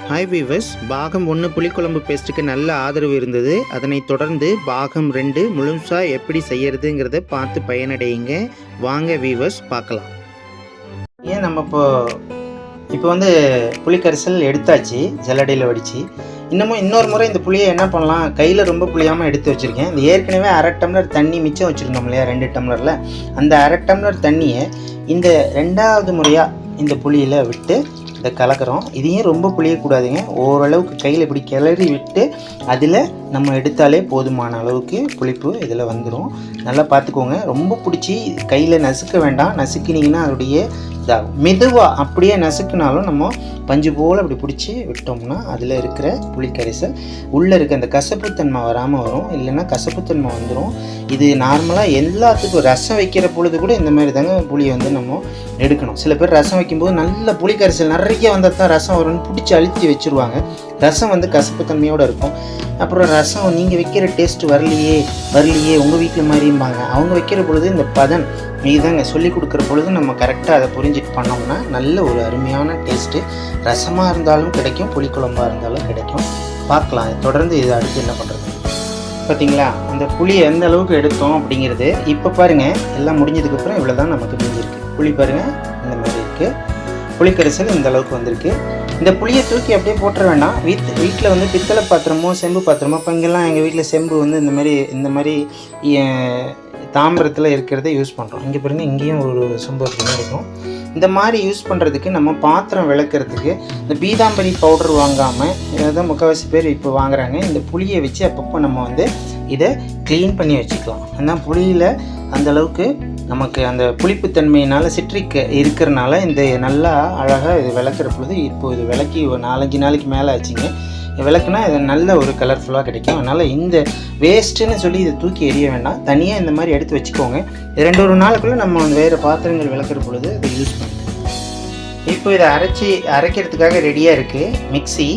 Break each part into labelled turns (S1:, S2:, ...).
S1: Hi viewers, பாகம் 1 புளிக்குழம்பு பேஸ்ட்டுக்கு நல்ல ஆதரவு இருந்தது. அதனைத் தொடர்ந்து பாகம் 2 முழுசாக எப்படி செய்யறதுங்கிறத பார்த்து பயனடையுங்க. வாங்க வீவர்ஸ் பார்க்கலாம். ஏன் நம்ம இப்போ வந்து புளிக்கரைசல் எடுத்தாச்சு, ஜல்லடையில் வடித்து. இன்னொரு முறை இந்த புளியை என்ன பண்ணலாம், கையில் ரொம்ப புளியாமல் எடுத்து வச்சுருக்கேன். இந்த ஏற்கனவே 1/2 டம்ளர் தண்ணி மிச்சம் வச்சுருந்தோம் இல்லையா 2 டம்ளரில், அந்த 1/2 டம்ளர் தண்ணியை இந்த 2வது முறையாக இந்த புளியில் விட்டு இதை கலக்கிறோம். இதையும் ரொம்ப புளியக்கூடாதுங்க, ஓரளவுக்கு கையில் இப்படி கிளறி விட்டு அதில் நம்ம எடுத்தாலே போதுமான அளவுக்கு புளிப்பு இதில் வந்துடும். நல்லா பார்த்துக்கோங்க, ரொம்ப பிடிச்சி கையில் நசுக்க வேண்டாம். நசுக்கினீங்கன்னா அதோடைய இதாகும். மெதுவாக அப்படியே நசுக்கினாலும் நம்ம பஞ்சு போல் அப்படி பிடிச்சி விட்டோம்னா அதில் இருக்கிற புளிக்கரைசல் உள்ளே இருக்க அந்த கசப்புத்தன்மை வராமல் வரும், இல்லைன்னா கசப்புத்தன்மை வந்துடும். இது நார்மலாக எல்லாத்துக்கும் ரசம் வைக்கிற பொழுது கூட இந்த மாதிரி தாங்க புளியை வந்து நம்ம எடுக்கணும். சில பேர் ரசம் வைக்கும்போது நல்ல புளிக்கரைசல் நிறைய வந்தால் தான் ரசம் வரும்னு பிடிச்சி அழுத்தி வச்சுருவாங்க. ரசம் வந்து கசப்புத்தன்மையோடு இருக்கும். அப்புறம் ரசம் நீங்கள் வைக்கிற டேஸ்ட்டு வரலையே உங்கள் வீட்டில் மாதிரிம்பாங்க. அவங்க வைக்கிற பொழுது இந்த பதன் இதுதாங்க சொல்லி கொடுக்குற பொழுது நம்ம கரெக்டாக அதை புரிஞ்சுட்டு பண்ணோம்னா நல்ல ஒரு அருமையான டேஸ்ட்டு ரசமாக இருந்தாலும் கிடைக்கும், புளிக்குழம்பாக இருந்தாலும் கிடைக்கும். பார்க்கலாம் தொடர்ந்து இது அடுத்து என்ன பண்ணுறது. பார்த்தீங்களா அந்த புளியை எந்த அளவுக்கு எடுத்தோம் அப்படிங்கிறது. இப்போ பாருங்கள், எல்லாம் முடிஞ்சதுக்கப்புறம் இவ்வளோ தான் நமக்கு முடிஞ்சிருக்கு. புளி பாருங்கள் இந்த மாதிரி இருக்குது, புளிக்கரைசல் இந்த அளவுக்கு வந்திருக்கு. இந்த புளியை தூக்கி அப்படியே போட்டுற வேண்டாம். வீட்டில் வந்து பித்தளை பாத்திரமோ செம்பு பாத்திரமோ, இப்போ இங்கெல்லாம் எங்கள் வீட்டில் செம்பு வந்து இந்த மாதிரி தாமிரத்தில் இருக்கிறத யூஸ் பண்ணுறோம். இங்கே பாருங்கள், இங்கேயும் ஒரு செம்பு இருக்கும். இந்த மாதிரி யூஸ் பண்ணுறதுக்கு நம்ம பாத்திரம் விளக்குறதுக்கு இந்த பீதாம்பரி பவுடர் வாங்காமல் இதான் முக்கால்வாசி பேர் இப்போ வாங்குறாங்க. இந்த புளியை வச்சு அப்பப்போ நம்ம வந்து இதை க்ளீன் பண்ணி வச்சுக்கலாம். ஆனால் புளியில் அந்தளவுக்கு நமக்கு அந்த புளிப்புத்தன்மையினால் சிட்ரிக் இருக்கிறனால இந்த நல்லா அழகாக இது விளக்குற பொழுது, இப்போ இது விளக்கி ஒரு 4-5 நாளைக்கு மேலே ஆச்சுங்க. விளக்குனா இது நல்ல ஒரு கலர்ஃபுல்லாக கிடைக்கும். அதனால் இந்த வேஸ்ட்டுன்னு சொல்லி இதை தூக்கி எறிய வேண்டாம், தனியாக இந்த மாதிரி எடுத்து வச்சுக்கோங்க. 2-1 நாளுக்குள்ளே நம்ம வேறு பாத்திரங்கள் விளக்குற பொழுது இதை யூஸ் பண்ணிக்கலாம். இப்போ இதை அரைக்கிறதுக்காக ரெடியாக இருக்குது மிக்ஸி.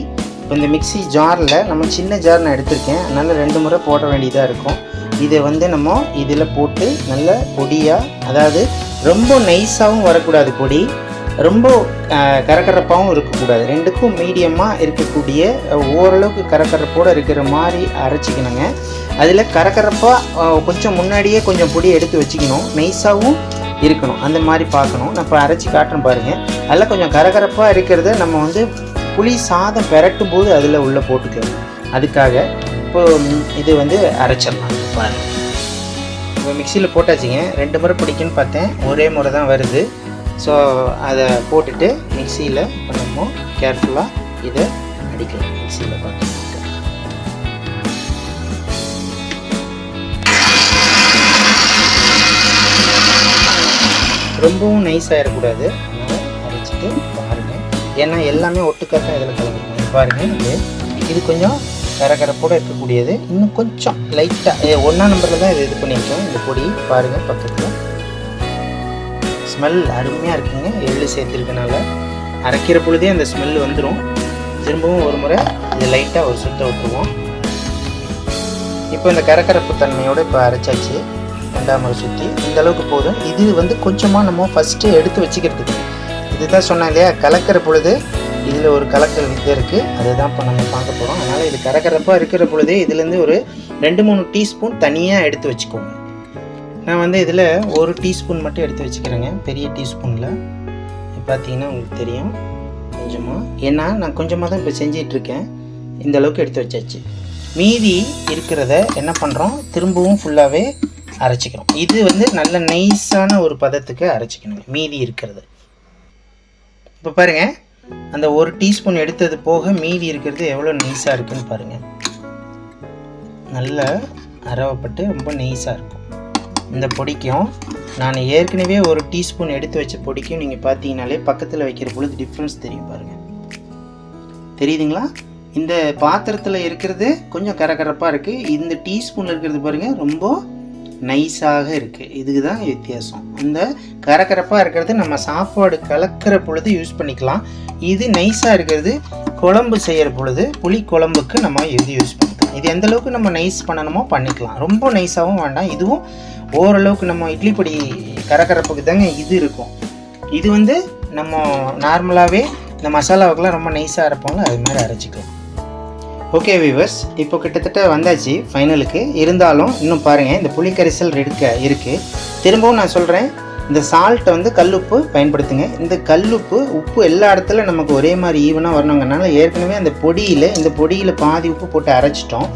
S1: இப்போ இந்த மிக்ஸி ஜாரில் நம்ம சின்ன ஜார் நான் எடுத்திருக்கேன், அதனால் 2 முறை போட வேண்டியதாக இருக்கும். இதை வந்து நம்ம இதில் போட்டு நல்ல பொடியாக, அதாவது ரொம்ப நைஸாகவும் வரக்கூடாது பொடி, ரொம்ப கரக்கரப்பாகவும் இருக்கக்கூடாது, ரெண்டுக்கும் மீடியமாக இருக்கக்கூடிய ஓரளவுக்கு கரக்கரப்போடு இருக்கிற மாதிரி அரைச்சிக்கணுங்க. அதில் கரக்கரப்பாக கொஞ்சம் முன்னாடியே கொஞ்சம் பொடி எடுத்து வச்சுக்கணும், நைஸாகவும் இருக்கணும், அந்த மாதிரி பார்க்கணும். நான் இப்போ அரைச்சி காட்டுறேன் பாருங்கள். அதில் கொஞ்சம் கரகரப்பாக இருக்கிறத நம்ம வந்து புளி சாதம் பெரட்டும் போது அதில் உள்ளே போட்டுக்கலாம். அதுக்காக இப்போது இது வந்து அரைச்சிடலாம் பாருங்கள். இப்போ மிக்சியில் போட்டாச்சுங்க, 2 முறை பிடிக்குன்னு பார்த்தேன், ஒரே முறை தான் வருது. ஸோ அதை போட்டுட்டு மிக்சியில் இப்போ நம்ம கேர்ஃபுல்லாக இதை அடிக்கலாம். மிக்சியில் பார்த்து ரொம்பவும் நைஸ் ஆகிடக்கூடாது, அதனால் அரைச்சிட்டு பாருங்கள். ஏன்னா எல்லாமே ஒட்டுக்காத்தான் இதில் கலந்துக்கணும். பாருங்கள், இது கொஞ்சம் கரகரப்போடு இருக்கக்கூடியது, இன்னும் கொஞ்சம் லைட்டாக 1ஆம் நம்பரில் தான் இது பண்ணியிருக்கோம். இந்த பொடி பாருங்கள், பக்கத்தில் ஸ்மெல் அருமையாக இருக்குங்க. எள்ளு சேர்த்துருக்கனால அரைக்கிற பொழுதே அந்த ஸ்மெல் வந்துடும். திரும்பவும் ஒரு முறை இது லைட்டாக ஒரு சுத்த விட்டுருவோம். இப்போ இந்த கரகரப்பு தன்மையோடு இப்போ அரைச்சாச்சு. 2ஆம் முறை சுற்றி இந்த அளவுக்கு போதும். இது வந்து கொஞ்சமாக நம்ம ஃபஸ்ட்டு எடுத்து வச்சுக்கிறதுக்கு, இதுதான் சொன்னேன் இல்லையா, கலக்கிற பொழுது இதில் ஒரு கலக்கல் வித்தை இருக்குது, அதுதான் இப்போ நம்ம பார்க்க போகிறோம். அதனால் இது கரகரப்பாக இருக்கிற பொழுதே இதுலேருந்து ஒரு 2-3 டீஸ்பூன் தனியாக எடுத்து வச்சுக்கோங்க. நான் வந்து இதில் 1 டீஸ்பூன் மட்டும் எடுத்து வச்சுக்கிறேங்க, பெரிய டீஸ்பூனில். பார்த்தீங்கன்னா உங்களுக்கு தெரியும் கொஞ்சமாக, ஏன்னா நான் கொஞ்சமாக தான் இப்போ செஞ்சிட்ருக்கேன். இந்த அளவுக்கு எடுத்து வச்சாச்சு. மீதி இருக்கிறத என்ன பண்ணுறோம், திரும்பவும் ஃபுல்லாகவே அரைச்சிக்கிறோம். இது வந்து நல்ல நைஸான ஒரு பதத்துக்கு அரைச்சிக்கணும் மீதி இருக்கிறது. இப்போ பாருங்கள், அந்த 1 டீஸ்பூன் எடுத்தது போக மீதி இருக்கிறது எவ்வளோ நைஸாக இருக்குதுன்னு பாருங்கள். நல்லா அரவப்பட்டு ரொம்ப நைஸாக இருக்கும். இந்த பொடிக்கும் நான் ஏற்கனவே 1 டீஸ்பூன் எடுத்து வச்ச பொடிக்கும் நீங்கள் பார்த்தீங்கனாலே பக்கத்தில் வைக்கிற பொழுது டிஃப்ரென்ஸ் தெரியும் பாருங்கள். தெரியுதுங்களா? இந்த பாத்திரத்தில் இருக்கிறது கொஞ்சம் கரகரப்பாக இருக்குது, இந்த டீஸ்பூனில் இருக்கிறது பாருங்கள் ரொம்ப நைஸாக இருக்குது. இதுக்கு தான் வித்தியாசம். இந்த கரகரப்பாக இருக்கிறது நம்ம சாப்பாடு கலக்கிற பொழுது யூஸ் பண்ணிக்கலாம். இது நைஸாக இருக்கிறது குழம்பு செய்கிற பொழுது புளி குழம்புக்கு நம்ம இது யூஸ் பண்ணிக்கலாம். இது எந்த அளவுக்கு நம்ம நைஸ் பண்ணணுமோ பண்ணிக்கலாம், ரொம்ப நைஸாகவும் வேண்டாம். இதுவும் ஓரளவுக்கு நம்ம இட்லி பொடி கரகரப்புக்கு தாங்க இது இருக்கும். இது வந்து நம்ம நார்மலாகவே இந்த மசாலாவுக்குலாம் ரொம்ப நைஸாக அரைப்போம்ல, அது மாதிரி அரைச்சிக்கலாம். ஓகே வீவர்ஸ், இப்போ கிட்டத்தட்ட வந்தாச்சு ஃபைனலுக்கு. இருந்தாலும் இன்னும் பாருங்கள், இந்த புளி கரைசல் இருக்குது. திரும்பவும் நான் சொல்கிறேன், இந்த சால்ட்டை வந்து கல்லுப்பு பயன்படுத்துங்க. இந்த கல்லுப்பு உப்பு எல்லா இடத்துல நமக்கு ஒரே மாதிரி ஈவனாக வரணுங்கனால ஏற்கனவே அந்த இந்த பொடியில் பாதி உப்பு போட்டு அரைச்சிட்டோம்.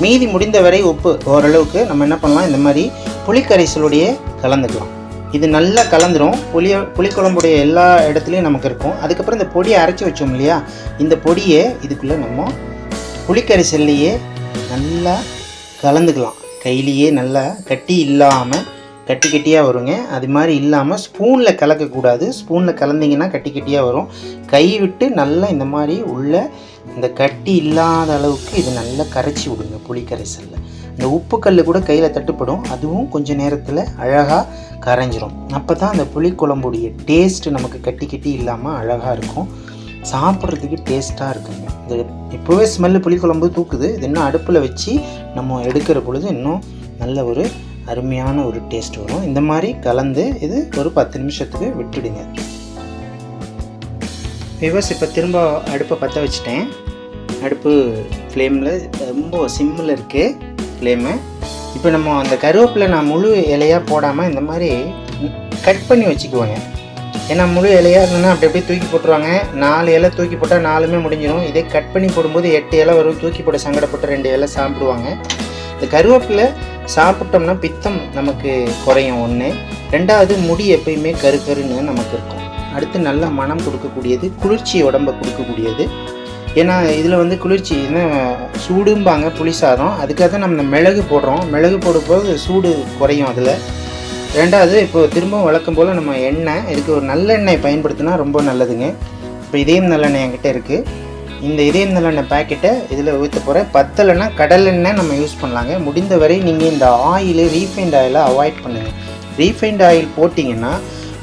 S1: மீதி முடிந்த வரை உப்பு ஓரளவுக்கு நம்ம என்ன பண்ணலாம், இந்த மாதிரி புளிக்கரைசலுடைய கலந்துக்கலாம். இது நல்லா கலந்துரும். புளிக்குழம்புடைய எல்லா இடத்துலையும் நமக்கு இருக்கும். அதுக்கப்புறம் இந்த பொடியை அரைச்சி வச்சோம் இல்லையா, இந்த பொடியை இதுக்குள்ளே நம்ம புளிக்கரைசல்லையே நல்லா கலந்துக்கலாம். கையிலேயே நல்லா கட்டி இல்லாமல், கட்டியாக வருங்க. அது மாதிரி இல்லாமல் ஸ்பூனில் கலக்கக்கூடாது. ஸ்பூனில் கலந்திங்கன்னா கட்டியாக வரும். கை விட்டு நல்லா இந்த மாதிரி உள்ள இந்த கட்டி இல்லாத அளவுக்கு இது நல்லா கரைச்சி விடுங்க புளிக்கரைசலில். இந்த உப்பு கல் கூட கையில் தட்டுப்படும், அதுவும் கொஞ்சம் நேரத்தில் அழகாக கரைஞ்சிரும். அப்போ தான் அந்த புளிக்குழம்புடைய டேஸ்ட்டு நமக்கு கட்டி இல்லாமல் அழகாக இருக்கும். சாப்பிட்றதுக்கு டேஸ்ட்டாக இருக்குங்க. இது இப்போவே ஸ்மெல்லு புளிக்குழம்பு தூக்குது. இது இன்னும் அடுப்பில் வச்சு நம்ம எடுக்கிற பொழுது இன்னும் நல்ல ஒரு அருமையான ஒரு டேஸ்ட் வரும். இந்த மாதிரி கலந்து இது ஒரு 10 நிமிஷத்துக்கு விட்டுடுங்க. விவர்ஸ், இப்போ திரும்ப அடுப்பை பற்ற வச்சுட்டேன். அடுப்பு ஃப்ளேமில் ரொம்ப சிம்மில் இருக்குது ஃப்ளேமு. இப்போ நம்ம அந்த கருவேப்பிலை நான் முழு இலையாக போடாமல் இந்த மாதிரி கட் பண்ணி வச்சுக்குவேங்க. ஏன்னா முழு இலையாக இருந்ததுன்னா அப்படி தூக்கி போட்டுருவாங்க. 4 இலை தூக்கி போட்டால் 4மே முடிஞ்சிடும். இதே கட் பண்ணி போடும்போது 8 இலை வரும். தூக்கி போட சங்கடப்பட்டு 2 இலை சாப்பிடுவாங்க. இந்த கருவேப்பிலை சாப்பிட்டோம்னா பித்தம் நமக்கு குறையும். 1. 2வது முடி எப்பயுமே கருன்னு நமக்கு இருக்கும். அடுத்து நல்ல மனம் கொடுக்கக்கூடியது, குளிர்ச்சி உடம்பை கொடுக்கக்கூடியது. ஏன்னா இதில் வந்து குளிர்ச்சி சூடும்பாங்க புளி சாதம். அதுக்காக தான் நம்ம மிளகு போடுறோம். மிளகு போடும்போது சூடு குறையும் அதில். 2வது இப்போ திரும்பவும் வழக்கம் போல் நம்ம எண்ணெய், இதுக்கு ஒரு நல்லெண்ணெய் பயன்படுத்தினா ரொம்ப நல்லதுங்க. இப்போ இதயம் நல்லெண்ணெய் என்கிட்ட இருக்குது. இந்த இதயம் நல்லெண்ணெய் பேக்கெட்டை இதில் ஊற்ற போகிறேன். பத்தலைன்னா கடலெண்ணெய் நம்ம யூஸ் பண்ணலாங்க. முடிந்த வரை நீங்கள் இந்த ரீஃபைண்ட் ஆயிலை அவாய்ட் பண்ணுங்கள். ரீஃபைண்ட் ஆயில் போட்டிங்கன்னா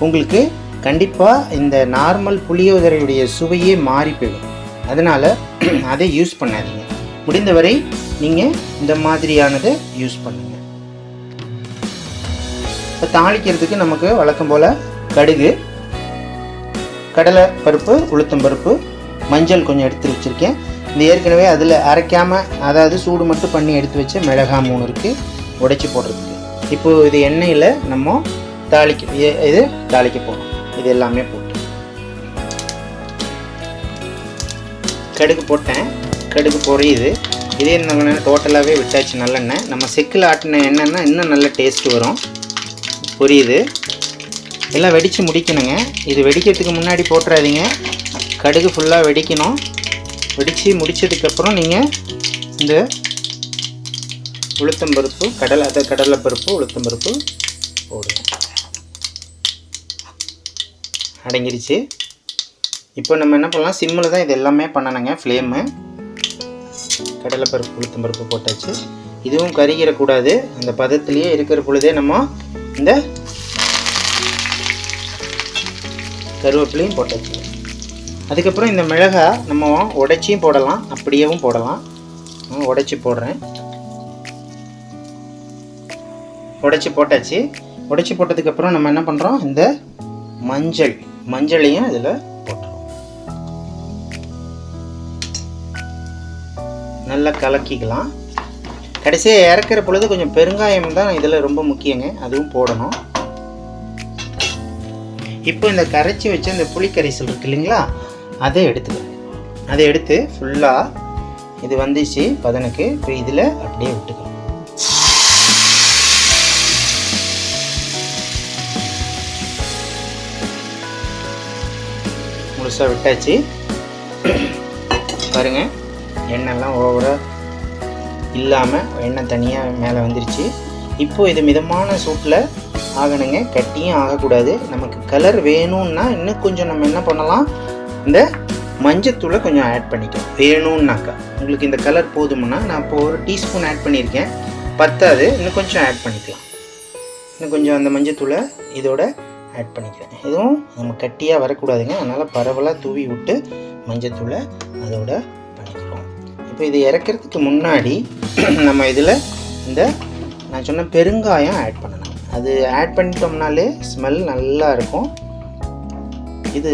S1: உங்களுக்கு கண்டிப்பாக இந்த நார்மல் புளியோதரையுடைய சுவையே மாறி போயிடும். அதனால் அதை யூஸ் பண்ணாதீங்க. முடிந்தவரை நீங்கள் இந்த மாதிரியானதை யூஸ் பண்ணுங்கள். இப்போ தாளிக்கிறதுக்கு நமக்கு வழக்கம் போல் கடுகு, கடலை பருப்பு, உளுத்தம் பருப்பு, மஞ்சள் கொஞ்சம் எடுத்து வச்சுருக்கேன். இந்த ஏற்கனவே அதில் அரைக்காமல், அதாவது சூடு மட்டும் பண்ணி எடுத்து வச்ச மிளகாய் 3 இருக்குது உடைச்சி போடுறதுக்கு. இப்போது இது எண்ணெயில் நம்ம தாளிக்க போகணும். இது எல்லாமே போட்டு கடுகு போட்டேன். கடுகு பொரியுது. இதே நல்லெண்ணெய் டோட்டலாகவே விட்டாச்சு. நல்லெண்ணெய் நம்ம செக்கில் ஆட்டின எண்ணெய்னா இன்னும் நல்ல டேஸ்ட்டு வரும். பொரியுது. எல்லாம் வெடித்து முடிக்கணுங்க. இது வெடிக்கிறதுக்கு முன்னாடி போட்டுறாதீங்க. கடுகு ஃபுல்லாக வெடிக்கணும். வெடித்து முடித்ததுக்கப்புறம் நீங்கள் இந்த உளுத்தம்பருப்பு, கடலைப்பருப்பு, உளுத்தம்பருப்பு போடுங்க. அடங்கிருச்சு. இப்போ நம்ம என்ன பண்ணலாம், சிம்மில் தான் இது எல்லாமே பண்ணணுங்க ஃப்ளேமு. கடலைப்பருப்பு, உளுத்தம்பருப்பு போட்டாச்சு. இதுவும் கருகிடக்கூடாது. அந்த பதத்துலேயே இருக்கிற பொழுதே நம்ம இந்த கருவேப்பிலையும் போட்டாச்சு. அதுக்கப்புறம் இந்த மிளகாய் நம்ம உடைச்சியும் போடலாம், அப்படியேவும் போடலாம். உடைச்சி போடுறேன். உடைச்சி போட்டாச்சு. உடைச்சி போட்டதுக்கப்புறம் நம்ம என்ன பண்ணுறோம், இந்த மஞ்சளையும் இதில் போட்டுறோம். நல்லா கலக்கிக்கலாம். கடைசியாக இறக்குற பொழுது கொஞ்சம் பெருங்காயம் தான் இதில் ரொம்ப முக்கியங்க, அதுவும் போடணும். இப்போ இந்த கரைச்சி வச்ச இந்த புளிக்கரைசல் இருக்கு இல்லைங்களா, அதை எடுத்துக்கலாம். அதை எடுத்து ஃபுல்லாக இது வந்துச்சு பதனுக்கு. இப்போ இதில் அப்படியே விட்டுக்கலாம். முழுசாக விட்டாச்சு. பாருங்கள், எண்ணெய்லாம் ஓவராக இல்லாமல் எண்ணெய் தனியாக மேலே வந்துருச்சு. இப்போது இது மிதமான சூட்டில் ஆகணுங்க, கட்டியும் ஆகக்கூடாது. நமக்கு கலர் வேணும்னா இன்னும் கொஞ்சம் நம்ம என்ன பண்ணலாம், இந்த மஞ்சத்தூளை கொஞ்சம் ஆட் பண்ணிக்கலாம். வேணும்னாக்கா உங்களுக்கு இந்த கலர் போதும்னா, நான் இப்போ 1 டீஸ்பூன் ஆட் பண்ணியிருக்கேன், பத்தாது, இன்னும் கொஞ்சம் ஆட் பண்ணிக்கலாம். இன்னும் கொஞ்சம் அந்த மஞ்சத்தூளை இதோட ஆட் பண்ணிக்கிறேன். இதுவும் நம்ம கட்டியாக வரக்கூடாதுங்க, அதனால் பரவலாக தூவி விட்டு மஞ்சத்தூளை அதோட பண்ணிக்கிறோம். இப்போ இது இறக்கிறதுக்கு முன்னாடி நம்ம இதில் இந்த நான் சொன்ன பெருங்காயம் ஆட் பண்ணணும். அது ஆட் பண்ணிட்டோம்னாலே ஸ்மெல் நல்லா இருக்கும். இது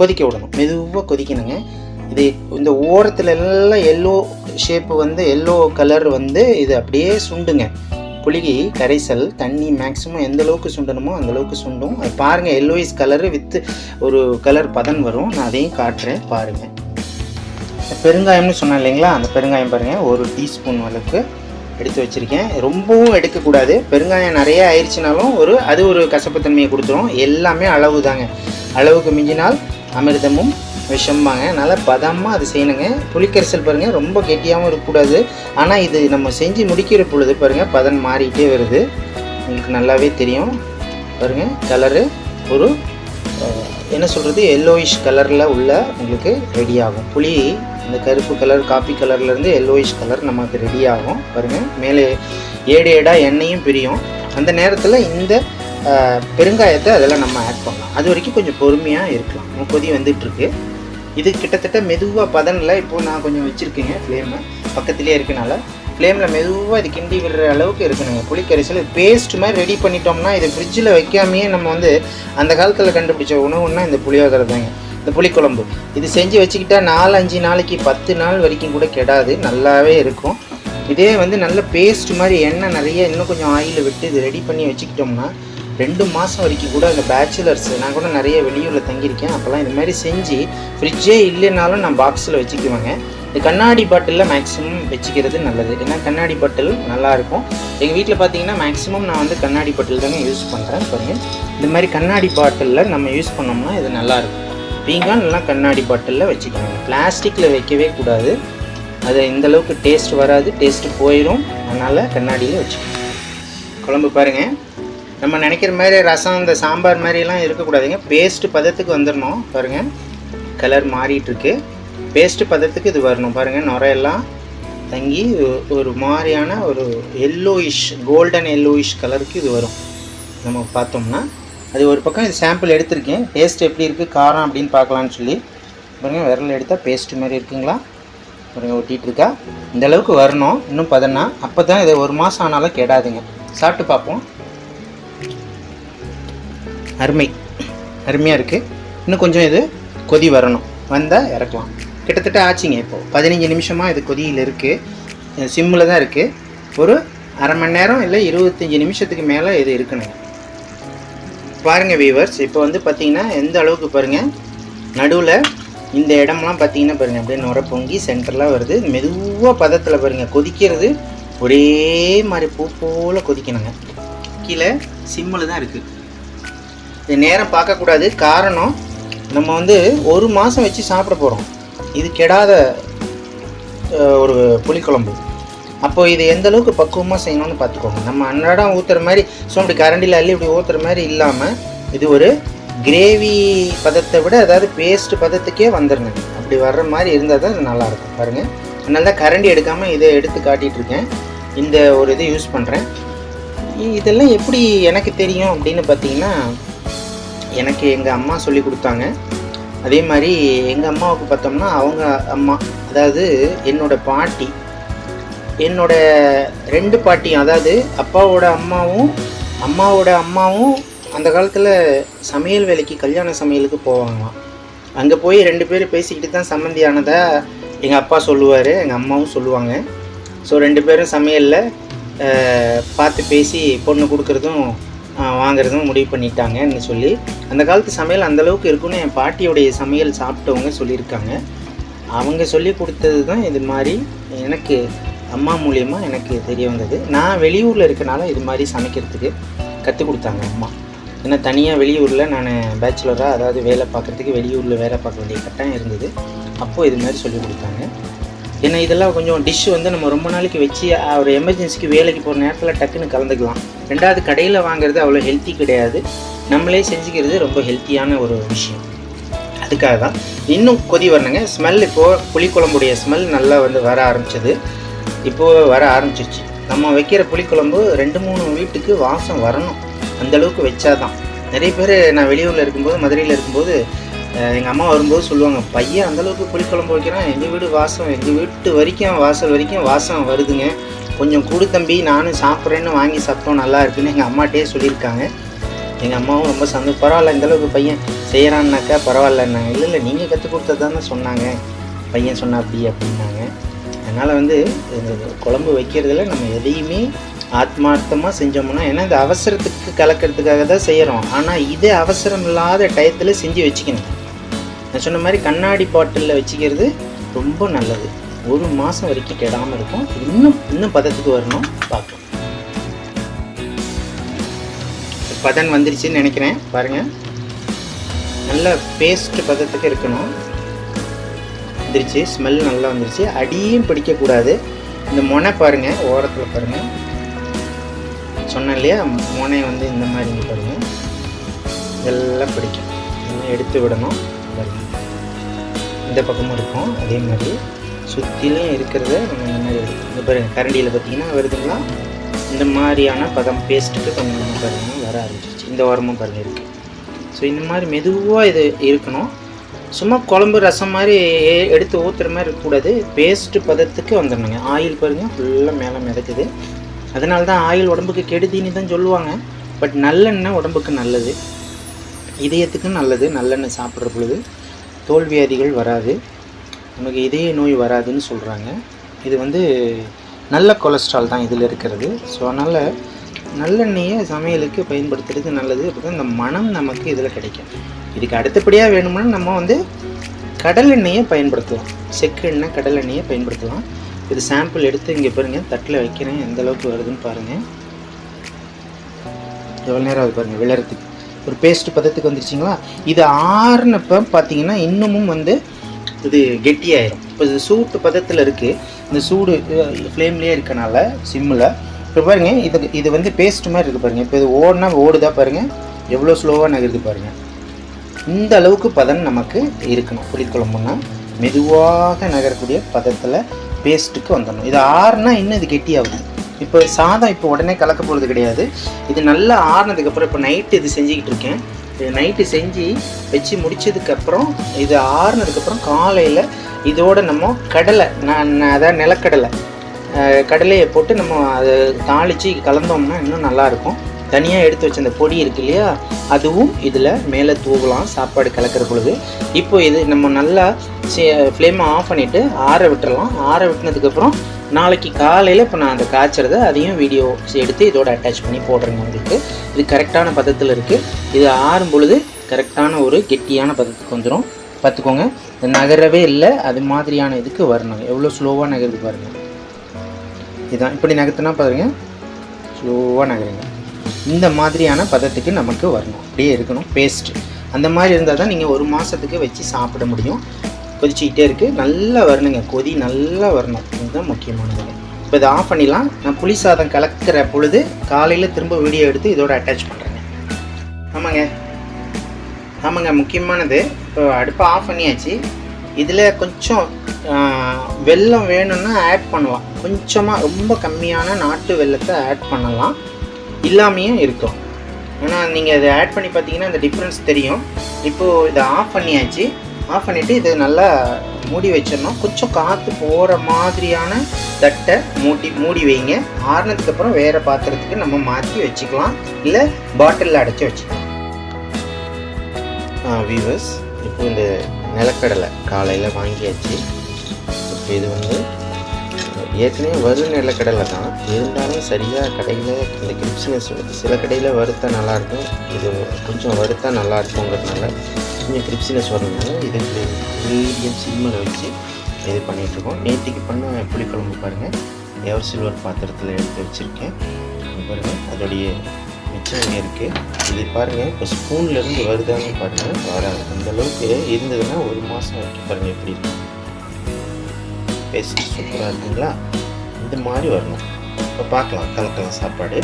S1: கொதிக்க விடணும், மெதுவாக கொதிக்கணுங்க. இது இந்த ஓரத்துல எல்லாம் எல்லோ ஷேப்பு வந்து எல்லோ கலர் வந்து இது அப்படியே சுண்டுங்க. புளி கரைசல் தண்ணி மேக்ஸிமம் எந்த அளவுக்கு சுண்டணுமோ அந்த அளவுக்கு சுண்டும். அது பாருங்கள், எல்லோயிஸ் கலரு வித்து ஒரு கலர் பதன் வரும். நான் அதையும் காட்டுறேன் பாருங்கள். பெருங்காயம்னு சொன்னேன் இல்லைங்களா, அந்த பெருங்காயம் பாருங்கள், 1 டீஸ்பூன் அளவுக்கு எடுத்து வச்சுருக்கேன். ரொம்பவும் எடுக்கக்கூடாது, பெருங்காயம் நிறைய ஆயிடுச்சுனாலும் அது ஒரு கசப்புத்தன்மையை கொடுத்துரும். எல்லாமே அளவு தாங்க, அளவுக்கு மிஞ்சினால் அமிர்தமும் விஷம்பாங்க. அதனால் பதமாக அது செய்யணுங்க. புளிக்கரைசல் பாருங்கள், ரொம்ப கெட்டியாகவும் இருக்கக்கூடாது. ஆனால் இது நம்ம செஞ்சு முடிக்கிற பொழுது பாருங்கள் பதம் மாறிக்கிட்டே வருது, உங்களுக்கு நல்லாவே தெரியும். பாருங்கள் கலரு ஒரு என்ன சொல்கிறது எல்லோயிஷ் கலரில் உள்ள உங்களுக்கு ரெடி ஆகும். புளி இந்த கருப்பு கலர் காப்பி கலர்லேருந்து எல்லோயிஷ் கலர் நமக்கு ரெடி ஆகும். பாருங்கள் மேலே ஏடாக எண்ணெயும் பிரியும். அந்த நேரத்தில் இந்த பெருங்காயத்தை அதெல்லாம் நம்ம ஆட் பண்ணலாம். அது வரைக்கும் கொஞ்சம் பொறுமையாக இருக்கலாம். கொதி வந்துட்டுருக்கு. இது கிட்டத்தட்ட மெதுவாக பதனில் இப்போது நான் கொஞ்சம் வச்சுருக்கேங்க, ஃப்ளேமை பக்கத்துலேயே இருக்கனால ஃப்ளேமில் மெதுவாக இது கிண்டி விடுற அளவுக்கு இருக்கணுங்க. புளிக்கரைசல் பேஸ்ட் மாதிரி ரெடி பண்ணிட்டோம்னா இது ஃப்ரிட்ஜில் வைக்காமையே நம்ம வந்து அந்த காலத்தில் கண்டுபிடிச்ச உணவுன்னா இந்த புளியோதரை தாங்க, இந்த புளிக்குழம்பு. இது செஞ்சு வச்சுக்கிட்டா 4-5 நாளைக்கு 10 நாள் வரைக்கும் கூட கெடாது, நல்லாவே இருக்கும். இதே வந்து நல்ல பேஸ்ட் மாதிரி எண்ணெய் நிறைய இன்னும் கொஞ்சம் ஆயில் விட்டு இது ரெடி பண்ணி வச்சுக்கிட்டோம்னா 2 மாதம் வரைக்கும் கூட இந்த பேச்சுலர்ஸ், நான் கூட நிறைய வெளியூரில் தங்கியிருக்கேன், அப்போல்லாம் இது மாதிரி செஞ்சு ஃப்ரிட்ஜே இல்லைனாலும் நான் பாக்ஸில் வச்சுக்குவேங்க. இந்த கண்ணாடி பாட்டிலில் மேக்ஸிமம் வச்சுக்கிறது நல்லது, ஏன்னா கண்ணாடி பாட்டில் நல்லாயிருக்கும். எங்கள் வீட்டில் பார்த்தீங்கன்னா மேக்ஸிமம் நான் வந்து கண்ணாடி பாட்டில் தாங்க யூஸ் பண்ணுறேன். பாருங்கள் இந்த மாதிரி கண்ணாடி பாட்டிலில் நம்ம யூஸ் பண்ணோம்னா இது நல்லாயிருக்கும். பீங்கான் எல்லாம் கண்ணாடி பாட்டிலில் வச்சுக்கோங்க, பிளாஸ்டிக்கில் வைக்கவே கூடாது, அது இந்தளவுக்கு டேஸ்ட் வராது, டேஸ்ட்டு போயிடும். அதனால் கண்ணாடியில் வச்சுக்கோங்க. குழம்பு பாருங்கள், நம்ம நினைக்கிற மாதிரி ரசம் இந்த சாம்பார் மாதிரிலாம் இருக்கக்கூடாதுங்க, பேஸ்ட்டு பதத்துக்கு வந்துடணும். பாருங்கள் கலர் மாறிட்டுருக்கு, பேஸ்ட்டு பதத்துக்கு இது வரணும். பாருங்கள் நுரையெல்லாம் தங்கி ஒரு மாதிரியான ஒரு எல்லோயிஷ் கோல்டன் எல்லோயிஷ் கலருக்கு இது வரும். நம்ம பார்த்தோம்னா அது ஒரு பக்கம் இது சாம்பிள் எடுத்திருக்கேன், டேஸ்ட் எப்படி இருக்குது காரம் அப்படின்னு பார்க்கலான்னு சொல்லி. பாருங்கள் விரல் எடுத்தால் பேஸ்ட்டு மாதிரி இருக்குங்களா, பாருங்கள் ஒட்டிகிட்டு இருக்கா. இந்த அளவுக்கு வரணும் இன்னும் பதனா, அப்போ தான் இது 1 மாதம் ஆனாலும் கெடாதுங்க. சாப்பிட்டு பார்ப்போம். அருமையாக இருக்குது. இன்னும் கொஞ்சம் இது கொதி வரணும், வந்தால் இறக்கலாம். கிட்டத்தட்ட ஆச்சுங்க. இப்போது 15 நிமிஷமாக இது கொதியில் இருக்குது, சிம்மில் தான் இருக்குது. ஒரு அரை மணி நேரம் இல்லை 25 நிமிஷத்துக்கு மேலே இது இருக்கணுங்க. பாருங்கள் வீவர்ஸ், இப்போ வந்து பார்த்திங்கன்னா எந்த அளவுக்கு பாருங்கள், நடுவில் இந்த இடம்லாம் பார்த்திங்கன்னா பாருங்கள் அப்படியே நுர பொங்கி சென்டரில் வருது. மெதுவாக பதத்தில் பாருங்கள் கொதிக்கிறது ஒரே மாதிரி பூ போல் கொதிக்கணுங்க. கீழே சிம்மில் தான் இருக்குது. இது நேரம் பார்க்கக்கூடாது, காரணம் நம்ம வந்து 1 மாதம் வச்சு சாப்பிட போகிறோம். இது கெடாத ஒரு புளிக்குழம்பு. அப்போது இது எந்த அளவுக்கு பக்குவமாக செய்யணும்னு பார்த்துக்கோங்க. நம்ம அன்றாடம் ஊற்றுற மாதிரி இப்படி கரண்டியில் அள்ளி இப்படி ஊற்றுற மாதிரி இல்லாமல் இது ஒரு கிரேவி பதத்தை விட அதாவது பேஸ்ட் பதத்துக்கே வந்துடணுங்க. அப்படி வர்ற மாதிரி இருந்தால் தான் இது நல்லாயிருக்கும். பாருங்கள் அதனால தான் கரண்டி எடுக்காமல் இதை எடுத்து காட்டிகிட்ருக்கேன். இந்த ஒரு இதை யூஸ் பண்ணுறேன். இதெல்லாம் எப்படி எனக்கு தெரியும் அப்படின்னு பார்த்தீங்கன்னா, எனக்கு எங்கள் அம்மா சொல்லி கொடுத்தாங்க. அதே மாதிரி எங்கள் அம்மாவுக்கு பார்த்தோம்னா அவங்க அம்மா, அதாவது என்னோடய பாட்டி, என்னோட 2 பாட்டியும், அதாவது அப்பாவோட அம்மாவும் அம்மாவோட அம்மாவும் அந்த காலத்தில் சமையல் வேலைக்கு கல்யாண சமையலுக்கு போவாங்களாம். அங்கே போய் 2 பேர் பேசிக்கிட்டு தான் சம்மந்தியானதாக எங்கள் அப்பா சொல்லுவார், எங்கள் அம்மாவும் சொல்லுவாங்க. ஸோ 2 பேரும் சமையலில் பார்த்து பேசி பொண்ணு கொடுக்குறதும் வாங்கிறதும் முடிவு பண்ணிட்டாங்கன்னு சொல்லி, அந்த காலத்து சமையல் அந்தளவுக்கு இருக்குன்னு என் பாட்டியோடைய சமையல் சாப்பிட்டவங்க சொல்லியிருக்காங்க. அவங்க சொல்லி கொடுத்தது தான் இது மாதிரி எனக்கு அம்மா மூலியமாக எனக்கு தெரிய வந்தது. நான் வெளியூரில் இருக்கனால இது மாதிரி சமைக்கிறதுக்கு கற்றுக் கொடுத்தாங்க அம்மா. ஏன்னா தனியாக வெளியூரில் நான் பேச்சுலராக, அதாவது வேலை பார்க்குறதுக்கு வெளியூரில் வேலை பார்க்க வேண்டிய கட்டாயம் இருந்தது. அப்போது இது மாதிரி சொல்லி கொடுத்தாங்க. ஏன்னா இதெல்லாம் கொஞ்சம் டிஷ் வந்து நம்ம ரொம்ப நாளைக்கு வச்சு ஒரு எமர்ஜென்சிக்கு வேலைக்கு போகிற நேரத்தில் டக்குன்னு கலந்துக்கலாம். 2வது கடையில் வாங்குறது அவ்வளோ ஹெல்த்தி கிடையாது, நம்மளே செஞ்சுக்கிறது ரொம்ப ஹெல்த்தியான ஒரு விஷயம். அதுக்காக தான் இன்னும் கொதி வரணுங்க. ஸ்மெல் இப்போது புளிக்குழம்புடைய ஸ்மெல் நல்லா வந்து வர ஆரம்பிச்சது, இப்போது வர ஆரம்பிச்சிருச்சு. நம்ம வைக்கிற புளிக்குழம்பு 2-3 வீட்டுக்கு வாசம் வரணும், அந்தளவுக்கு வச்சாதான். நிறைய பேர் நான் வெளியூரில் இருக்கும்போது, மதுரையில் இருக்கும்போது எங்கள் அம்மா வரும்போது சொல்லுவாங்க, பையன் அந்தளவுக்கு புளிக்குழம்பு வைக்கிறான், எங்கள் வீடு வாசம், எங்கள் வீட்டு வரைக்கும் வாசல் வரைக்கும் வாசம் வருதுங்க, கொஞ்சம் கொடு தம்பி, நானும் சாப்பிட்றேன்னு வாங்கி சாப்பிட்டோம், நல்லா இருக்குன்னு எங்கள் அம்மாட்டே சொல்லியிருக்காங்க. எங்கள் அம்மாவும் ரொம்ப பரவாயில்ல இந்தளவுக்கு பையன் செய்கிறான்னாக்கா பரவாயில்லன்னாங்க. இல்லை நீங்கள் கற்றுக் கொடுத்தது தானே சொன்னாங்க, பையன் சொன்னா அப்படின்னாங்க. அதனால் வந்து இந்த குழம்பு வைக்கிறதுல நம்ம எதையுமே ஆத்மார்த்தமாக செஞ்சோம்னா, ஏன்னா இந்த அவசரத்துக்கு கலக்கிறதுக்காக தான் செய்கிறோம். ஆனால் இதே அவசரம் இல்லாத டயத்தில் செஞ்சு வச்சுக்கணும். நான் சொன்ன மாதிரி கண்ணாடி பாட்டிலில் வச்சுக்கிறது ரொம்ப நல்லது. 1 மாதம் வரைக்கும் கெடாமல் இருக்கும். இன்னும் பதத்துக்கு வரணும், பார்க்கலாம். பதம் வந்துருச்சுன்னு நினைக்கிறேன். பாருங்கள், நல்ல பேஸ்ட் பதத்துக்கு இருக்கணும். வந்துருச்சு, ஸ்மெல் நல்லா வந்துருச்சு. அடியும் பிடிக்கக்கூடாது. இந்த முனை பாருங்கள், ஓரத்தில் பாருங்கள், சொன்னேன் இல்லையா, முனை வந்து இந்த மாதிரி பாருங்கள், இதெல்லாம் பிடிக்கும். இதெல்லாம் எடுத்து விடணும். இந்த பக்கமும் இருக்கும். அதே மாதிரி சுற்றிலும் இருக்கிறத நம்ம இந்த மாதிரி இந்த பாருங்கள், கரண்டியில் பார்த்திங்கன்னா வருதுங்களா, இந்த மாதிரியான பதம் பேஸ்ட்டுக்கு கொஞ்சம் பாருங்கள் வர ஆரம்பிச்சிச்சு. இந்த வாரமும் பாருங்கள் இருக்குது. ஸோ இந்த மாதிரி மெதுவாக இது இருக்கணும். சும்மா குழம்பு ரசம் மாதிரி எடுத்து ஊற்றுற மாதிரி இருக்கக்கூடாது. பேஸ்ட்டு பதத்துக்கு வந்துடணுங்க. ஆயில் பாருங்கள் ஃபுல்லாக மேலே மிதக்குது. அதனால தான் ஆயில் உடம்புக்கு கெடுதின்னு தான் சொல்லுவாங்க. பட் நல்லெண்ணெய் உடம்புக்கு நல்லது, இதயத்துக்கும் நல்லது. நல்லெண்ணெய் சாப்பிட்ற பொழுது தோல்வியாதிகள் வராது, நமக்கு இதய நோய் வராதுன்னு சொல்கிறாங்க. இது வந்து நல்ல கொலஸ்ட்ரால் தான் இதில் இருக்கிறது. ஸோ அதனால் நல்லெண்ணெயை சமையலுக்கு பயன்படுத்துறது நல்லது. அப்போ தான் இந்த மனம் நமக்கு இதில் கிடைக்கும். இதுக்கு அடுத்தபடியாக வேணும்னா நம்ம வந்து கடலெண்ணெயை பயன்படுத்தலாம். செக்கு எண்ணெய் கடலெண்ணெயை பயன்படுத்தலாம். இது சாம்பிள் எடுத்து இங்கே பாருங்கள், தட்டில் வைக்கிறேன். எந்த அளவுக்கு வருதுன்னு பாருங்கள். எவ்வளோ நேரம் ஆகுது பாருங்கள் விளறதுக்கு. ஒரு பேஸ்ட் பதத்துக்கு வந்துருச்சிங்களா. இது ஆறுனப்போ பார்த்தீங்கன்னா இன்னமும் வந்து இது கெட்டியாயிரும். இப்போ இது சூட்டு பதத்தில் இருக்குது. இந்த சூடு ஃப்ளேம்லேயே இருக்கனால சிம்மில் இப்போ பாருங்கள், இது வந்து பேஸ்ட் மாதிரி இருக்குது பாருங்கள். இப்போ இது ஓடுதா பாருங்கள், எவ்வளோ ஸ்லோவாக நகருது பாருங்கள். இந்த அளவுக்கு பதம் நமக்கு இருக்கணும். புளிக்குழம்புன்னா மெதுவாக நகரக்கூடிய பதத்தில் பேஸ்ட்டுக்கு வந்துடணும். இது ஆறுனா இன்னும் இது கெட்டியாகுது. இப்போ சாதம் இப்போ உடனே கலக்க போகிறது கிடையாது. இது நல்லா ஆறுனதுக்கப்புறம், இப்போ நைட்டு இது செஞ்சுக்கிட்டு இருக்கேன். இது நைட்டு செஞ்சு வச்சு முடித்ததுக்கப்புறம், இது ஆறுனதுக்கப்புறம் காலையில் இதோடு நம்ம கடலை, அதாவது நிலக்கடலை கடலையை போட்டு நம்ம அதை தாளித்து கலந்தோம்னா இன்னும் நல்லாயிருக்கும். தனியாக எடுத்து வச்ச அந்த பொடி இருக்கு இல்லையா, அதுவும் இதில் மேலே தூவலாம் சாப்பாடு கலக்கிற பொழுது. இப்போ இது நம்ம நல்லா ஃப்ளேமை ஆஃப் பண்ணிவிட்டு ஆற விட்டுறலாம். ஆற விட்டுனதுக்கப்புறம் நாளைக்கு காலையில் இப்போ நான் அந்த காய்ச்சறதை அதையும் வீடியோ எடுத்து இதோட அட்டாச் பண்ணி போடுறேங்க உங்களுக்கு. இது கரெக்டான பதத்தில் இருக்குது. இது ஆறும் பொழுது கரெக்டான ஒரு கெட்டியான பதத்துக்கு வந்துடும். பார்த்துக்கோங்க, நகரவே இல்லை, அது மாதிரியான இதுக்கு வரணும். எவ்வளோ ஸ்லோவாக நகருது பாருங்கள். இதுதான் இப்படி நகர்த்தினா பாருங்கள், ஸ்லோவாக நகருங்க. இந்த மாதிரியான பதத்துக்கு நமக்கு வரணும். அப்படியே இருக்கணும் பேஸ்ட்டு. அந்த மாதிரி இருந்தால் தான் நீங்கள் 1 மாதத்துக்கு வச்சு சாப்பிட முடியும். கொதிச்சிக்கிட்டே இருக்குது, நல்லா வரணுங்க. கொதி நல்லா வரணும், இதுதான் முக்கியமானது. இப்போ இதை ஆஃப் பண்ணிடலாம். நான் புளி சாதம் கலக்கிற பொழுது காலையில் திரும்ப வீடியோ எடுத்து இதோட அட்டாச் பண்ணுறேங்க. ஆமாங்க முக்கியமானது. இப்போ அடுப்பை ஆஃப் பண்ணியாச்சு. இதில் கொஞ்சம் வெல்லம் வேணும்னா ஆட் பண்ணலாம். கொஞ்சமாக ரொம்ப கம்மியான நாட்டு வெல்லத்தை ஆட் பண்ணலாம், இல்லாமையும் இருக்கும். ஏன்னா நீங்கள் இதை ஆட் பண்ணி பார்த்தீங்கன்னா இந்த டிஃப்ரென்ஸ் தெரியும். இப்போது இதை ஆஃப் பண்ணியாச்சு. ஆஃப் பண்ணிவிட்டு இதை நல்லா மூடி வச்சிடணும். கொஞ்சம் காற்று போகிற மாதிரியான தட்டை மூடி வைங்க. ஆறுனதுக்கப்புறம் வேறு பாத்திரத்துக்கு நம்ம மாற்றி வச்சுக்கலாம், இல்லை பாட்டிலில் அடைச்சி வச்சுக்கலாம். வீவர்ஸ், இப்போ இந்த நிலக்கடலை காலையில் வாங்கியாச்சு. இப்போ இது வந்து ஏற்கனவே வரும் நிலக்கடலை தான், இருந்தாலும் சரியாக கடையில் இந்த கிரிப்ஸினஸ் சில கடையில் வறுத்தா நல்லாயிருக்கும், இது கொஞ்சம் வறுத்தா நல்லா இருக்குங்கிறதுனால கொஞ்சம் கிரிப்ஸினஸ் வரதுனால இதுக்கு மீடியம் சிம்மில் வச்சு இது பண்ணிகிட்ருக்கோம். நேற்றுக்கு பண்ண புளிக்குழம்பு பாருங்கள், எவர் சில்வர் பாத்திரத்தில் எடுத்து வச்சுருக்கேன் பாருங்கள். அதோடைய மிச்சம் இங்கே இருக்குது. இது பாருங்கள், இப்போ ஸ்பூன்லேருந்து வருதான்னு பாருங்கள், வராது. அந்தளவுக்கு இருந்ததுன்னா 1 மாதம் வரைக்கும் பாருங்கள் எப்படி இருக்கும். பேஸ்ட் சூப்பராக இருக்குங்களா? இந்த மாதிரி வரணும். இப்போ பார்க்கலாம், கலக்கலாம் சாப்பாடு.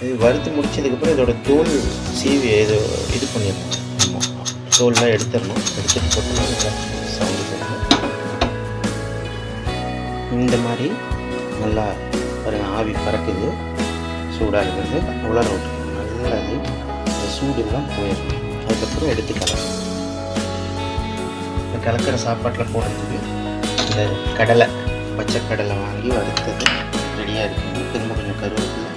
S1: இது வறுத்து முடிச்சதுக்கப்புறம் இதோட தோல் சீவி இது பண்ணிடணும். தோல்லாம் எடுத்துடணும். எடுத்துகிட்டு போட்டோம்னா நல்லா சவுண்டு போடணும். இந்த மாதிரி நல்லா பாருங்கள், ஆவி பறக்குது, சூடாக இருக்கிறது உலர விட்டுருணும். நல்லா அது இந்த சூடுலாம் போயிடணும். அதுக்கப்புறம் எடுத்து கலக்கணும். இந்த கலக்கிற சாப்பாட்டில் போடுறதுக்கு இந்த கடலை, பச்சை கடலை வாங்கி வறுத்தது ரெடியாக இருக்குங்க. திரும்ப கொஞ்சம் கருவேப்பிலை,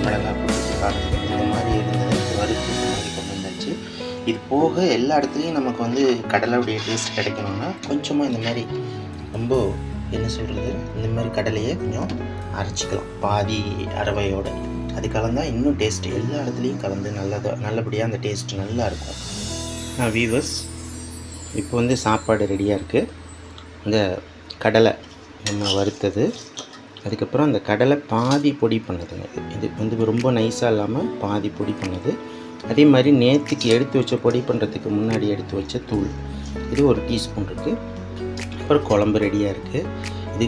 S1: மிளகாய் போட்டு பாருங்கள். இந்த மாதிரி இருந்தது வறுத்து இந்த மாதிரி கொண்டு வந்தாச்சு. இது போக எல்லா இடத்துலையும் நமக்கு வந்து கடலையுடைய டேஸ்ட் கிடைக்கணும்னா கொஞ்சமாக இந்த மாதிரி ரொம்ப என்ன சொல்கிறது, இந்த மாதிரி கடலையை கொஞ்சம் அரைச்சிக்கலாம் பாதி அரவையோடு. அது கலந்தால் இன்னும் டேஸ்ட்டு எல்லா இடத்துலையும் கலந்து நல்லபடியாக அந்த டேஸ்ட்டு நல்லா இருக்கும். வீவர்ஸ், இப்போ வந்து சாப்பாடு ரெடியாக இருக்குது. இந்த கடலை நம்ம வறுத்தது, அதுக்கப்புறம் அந்த கடலை பாதி பொடி பண்ணதுங்க. இது வந்து ரொம்ப நைஸாக இல்லாமல் பாதி பொடி பண்ணது. அதே மாதிரி நேற்றுக்கு எடுத்து வச்ச பொடி பண்ணுறதுக்கு முன்னாடி எடுத்து வச்ச தூள், இது 1 டீஸ்பூன் இருக்குது. அப்புறம் குழம்பு ரெடியாக இருக்குது. இது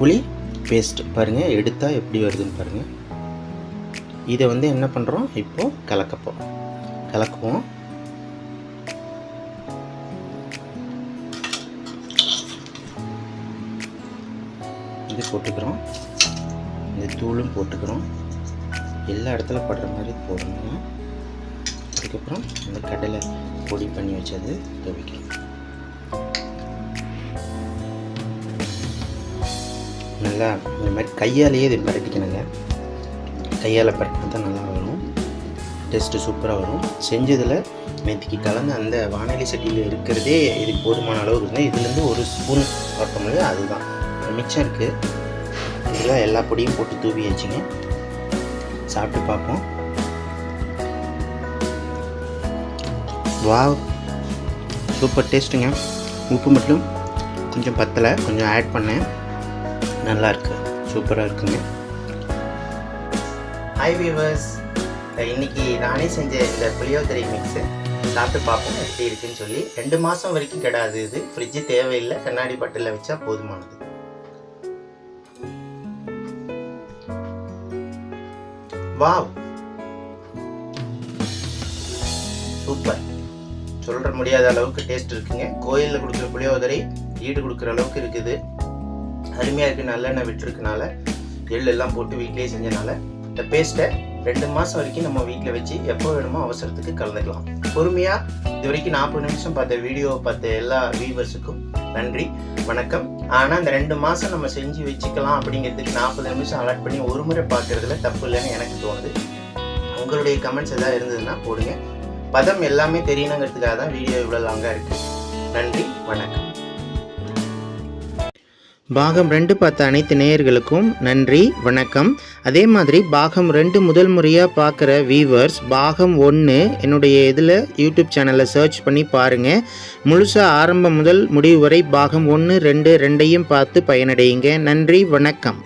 S1: புளி பேஸ்ட்டு பாருங்கள், எடுத்தால் எப்படி வருதுன்னு பாருங்கள். இதை வந்து என்ன பண்ணுறோம், இப்போது கலக்குவோம். இது போட்டுக்கிறோம், இந்த தூளும் போட்டுக்கிறோம். எல்லா இடத்துல படுற மாதிரி போடணுங்க. அதுக்கப்புறம் இந்த கடலை பொடி பண்ணி வச்சது துவைக்கணும். நல்லா இந்த மாதிரி கையாலேயே இது பரட்டிக்கணுங்க. கையால் பரட்டினா தான் நல்லா வரும், டேஸ்ட்டு சூப்பராக வரும். செஞ்சதில் நேற்றுக்கு கலந்து அந்த வானொலி சட்டியில் இருக்கிறதே இதுக்கு போதுமான அளவு இருக்குங்க. இதுலேருந்து 1 ஸ்பூன் வரப்போம், அதுதான் மிச்சம் இருக்குது. இதெல்லாம் எல்லா பொடியும் போட்டு தூவி வச்சுங்க. சாப்பிட்டு பார்ப்போம். வாவ், சூப்பர் டேஸ்ட்டுங்க. உப்பு மட்டும் கொஞ்சம் பத்தலை, கொஞ்சம் ஆட் பண்ணேன். நல்லா இருக்கு, சூப்பராக இருக்குங்க. ஹாய் வீவர்ஸ், இன்றைக்கி நானே செஞ்ச இந்த புளியோதரை மிக்ஸு சாப்பிட்டு பார்ப்போம் எப்படி இருக்குன்னு சொல்லி. 2 மாதம் வரைக்கும் கிடாது. இது ஃப்ரிட்ஜு தேவையில்லை, கண்ணாடி பட்டில் வச்சா போதுமானது. வாவ், சூப்பர், சொல்ற முடியாத அளவுக்கு டேஸ்ட் இருக்குங்க. கோயிலில் கொடுக்குற புளியோதரை ஈடு கொடுக்குற அளவுக்கு இருக்குது. அருமையாக இருக்குது. நல்லெண்ணெய் விட்டுருக்கனால, எள் எல்லாம் போட்டு வீட்டிலேயே செஞ்சனால இந்த பேஸ்ட்டை 2 மாதம் வரைக்கும் நம்ம வீட்டில் வச்சு எப்போ வேணுமோ அவசரத்துக்கு கலந்துக்கலாம். பொறுமையாக இது வரைக்கும் 40 நிமிஷம் பார்த்த வீடியோவை பார்த்த எல்லா வியூவர்ஸுக்கும் நன்றி, வணக்கம். ஆனால் இந்த 2 மாதம் நம்ம செஞ்சு வச்சுக்கலாம் அப்படிங்கிறதுக்கு 40 நிமிஷம் அலாட் பண்ணி ஒரு முறை பார்க்குறதுல தப்பு இல்லைன்னு எனக்கு தோணுது. உங்களுடைய கமெண்ட்ஸ் எதாவது இருந்ததுன்னா போடுங்க. பதம் எல்லாமே தெரியணுங்கிறதுக்காக தான் வீடியோ இவ்வளோ லாங்காக இருக்குது. நன்றி, வணக்கம். பாகம் 2 பார்த்த அனைத்து நேயர்களுக்கும் நன்றி, வணக்கம். அதே மாதிரி பாகம் 2 முதல் முறையாக பார்க்குற வியூவர்ஸ் பாகம் 1 என்னுடைய இதில் யூடியூப் சேனலில் சர்ச் பண்ணி பாருங்கள். முழுசாக ஆரம்பம் முதல் முடிவு வரை பாகம் 1, 2 ரெண்டையும் பார்த்து பயனடையுங்க. நன்றி, வணக்கம்.